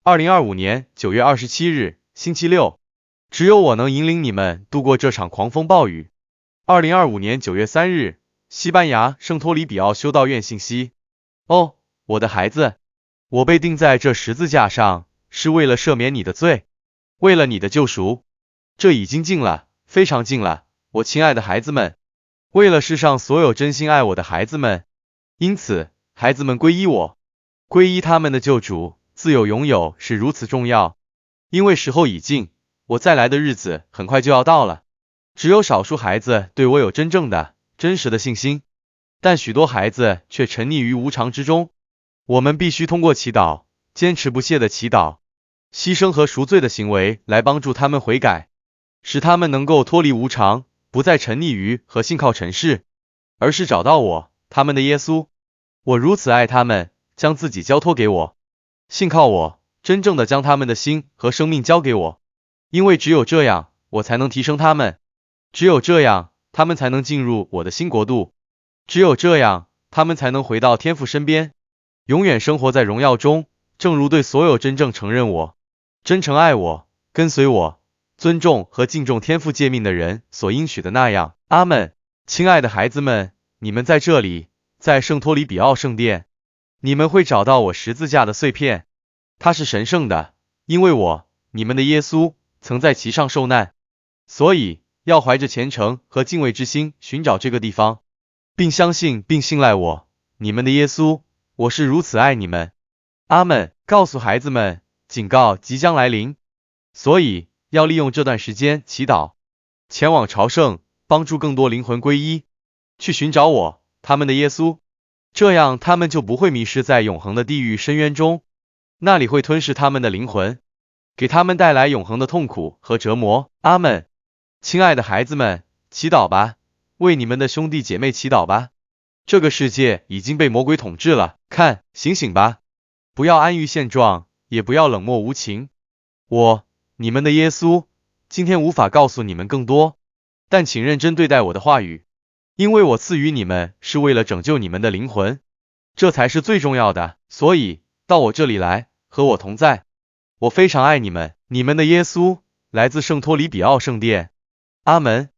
2025年9月27日，星期六，只有我能引领你们度过这场狂风暴雨。2025年9月3日，西班牙圣托里比奥修道院信息。哦，我的孩子，我被钉在这十字架上，是为了赦免你的罪，为了你的救赎。这已经近了，非常近了，我亲爱的孩子们，为了世上所有真心爱我的孩子们。因此，孩子们皈依我，皈依他们的救主，自有拥有是如此重要。因为时候已近，我再来的日子很快就要到了。只有少数孩子对我有真正的、真实的信心，但许多孩子却沉溺于无常之中。我们必须通过祈祷，坚持不懈的祈祷，牺牲和赎罪的行为来帮助他们悔改，使他们能够脱离无常，不再沉溺于和信靠尘世，而是找到我，他们的耶稣。我如此爱他们，将自己交托给我，信靠我，真正的将他们的心和生命交给我。因为只有这样，我才能提升他们，只有这样，他们才能进入我的新国度，只有这样，他们才能回到天父身边，永远生活在荣耀中，正如对所有真正承认我、真诚爱我、跟随我、尊重和敬重天父诫命的人所应许的那样。阿们。亲爱的孩子们，你们在这里，在圣托里比奥圣殿，你们会找到我十字架的碎片，它是神圣的，因为我，你们的耶稣，曾在其上受难，所以要怀着虔诚和敬畏之心寻找这个地方，并相信并信赖我，你们的耶稣，我是如此爱你们。阿们。告诉孩子们，警告即将来临，所以要利用这段时间祈祷，前往朝圣，帮助更多灵魂归依，去寻找我，他们的耶稣，这样他们就不会迷失在永恒的地狱深渊中，那里会吞噬他们的灵魂，给他们带来永恒的痛苦和折磨。阿们。亲爱的孩子们，祈祷吧，为你们的兄弟姐妹祈祷吧。这个世界已经被魔鬼统治了，看，醒醒吧，不要安于现状，也不要冷漠无情。我，你们的耶稣，今天无法告诉你们更多，但请认真对待我的话语，因为我赐予你们是为了拯救你们的灵魂，这才是最重要的。所以，到我这里来，和我同在。我非常爱你们，你们的耶稣，来自圣托里比奥圣殿。阿门。